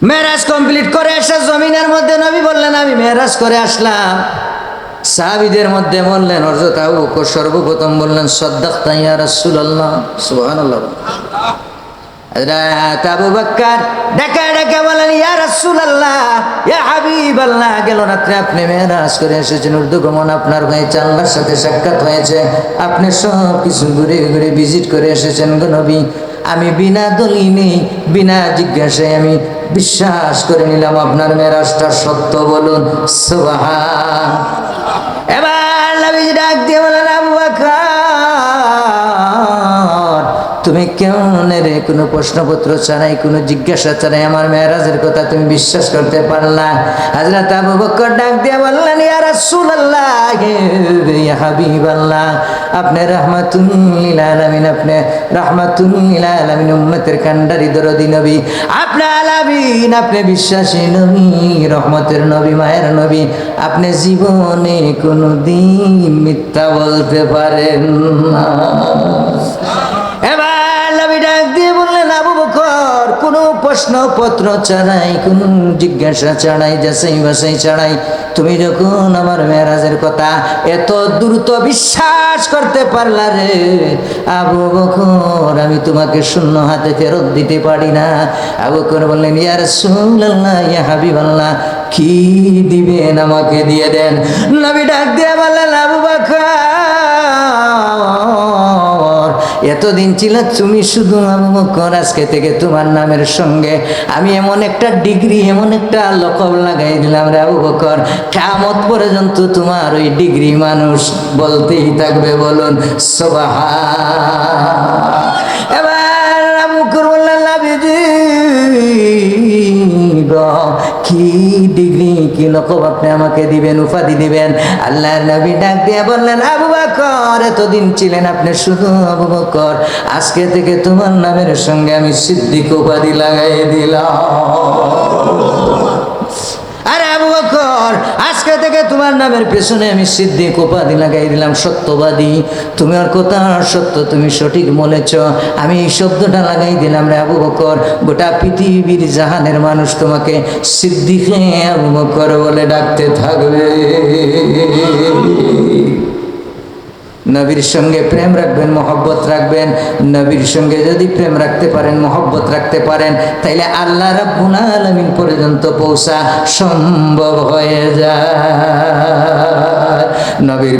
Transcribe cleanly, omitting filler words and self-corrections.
মেরাজ complete করে এসে জমিনের মধ্যে নবী বললেন আমি মেরাজ করে আসলাম। সাহাবীদের মধ্যে বললেন হযরত আবু বকর সর্বপ্রথম বললেন সাদাক্তা ইয়া রাসূলুল্লাহ, সুবহানাল্লাহ। হযরত আবু বকর ডেকে ডেকে বলেন ইয়া রাসূলুল্লাহ, ইয়া হাবিবাল্লাহ, গেল রাত্রে আপনি মেরাজ করে এসেছেন, ঊর্ধ্বগমন আপনার হয়েছে, আল্লাহর সাথে সাক্ষাৎ হয়েছে, আপনি সব কিছু ঘুরে ঘুরে ভিজিট করে এসেছেন গো নবী। আমি বিনা দলিলে বিনা জিজ্ঞাসায় আমি বিশ্বাস করে নিলাম আপনার মেরাজটা সত্য, বলুন সুবহান। এবার নবী ডাক দিয়ে বলেন আবু বকর, তুমি কেমন রে, কোনো প্রশ্নপত্র ছাড়াই কোনো জিজ্ঞাসা ছাড়াই আমার মেরাজের কথা তুমি বিশ্বাস করতে পারলা? হযরত আবু বকর ডাক দিয়ে বললেন ইয়া রাসূলুল্লাহ, ইয়া হাবিবাল্লাহ, আপনি রাহমাতুল লিল আলামিন, আপনি রাহমাতুল লিল আলামিন, উম্মতের কান্ডারি দরদি নবী, আপনি আলামিন, আপনি বিশ্বাসী নবী, রহমতের নবী, মায়ের নবী, আপনি জীবনে কোনোদিন মিথ্যা বলতে পারেন না। এবার নবী ডাক দিয়ে বললেন আবু বকর, কোনো প্রশ্নপত্র ছাড়াই, কোনো জিজ্ঞাসা ছাড়াই, যাচাই বাছাই ছাড়াই তুমি যখন আমার মেরাজের কথা এত দ্রুত বিশ্বাস করতে পারলা রে আবু বকর, আমি তোমাকে শূন্য হাতে ফেরত দিতে পারি না। আবু বকর বললেন ইয়া রাসূলুল্লাহ, ইয়া হাবিবাল্লাহ, কি দিবেন আমাকে দিয়ে দেন। নবী ডাক দিয়ে বললেন আবু বকর, এতদিন ছিল তুমি শুধু আবু বকর, আজকে থেকে তোমার নামের সঙ্গে আমি এমন একটা ডিগ্রি, এমন একটা লকব লাগাই দিলাম রে আবু বকর, কিয়ামত পর্যন্ত তোমার ওই ডিগ্রি মানুষ বলতেই থাকবে, বলুন সুবহান। এবার আবু বকর বললেন নবীজি কি ডিগ্রি, কি লকব আপনি আমাকে দিবেন, উপাধি দিবেন? আল্লাহর নবী ডাক দিয়ে বললেন আবু বকর, এতদিন ছিলেন আপনি শুধু আবু বকর, আজকে থেকে তোমার নামের সঙ্গে আমি সিদ্দিক উপাধি লাগাই দিলাম। আরে আবু বকর, আজকে থেকে তোমার নামের পেছনে আমি সিদ্দিক উপাধি লাগাই দিলাম, সত্যবাদী, তোমার কথা সত্য, তুমি সঠিক বলেছ, আমি এই শব্দটা লাগাই দিলাম রে আবু বকর, গোটা পৃথিবীর জাহানের মানুষ তোমাকে সিদ্দিকে আবু বকর বলে ডাকতে থাকবে। নবীর সঙ্গে প্রেম রাখবেন, মহব্বত রাখবেন। নবীর সঙ্গে যদি প্রেম রাখতে পারেন, মহব্বত রাখতে পারেন, তাইলে আল্লাহ রাব্বুল আলামিন পর্যন্ত পৌঁছা সম্ভব হয়ে যায়। নবীর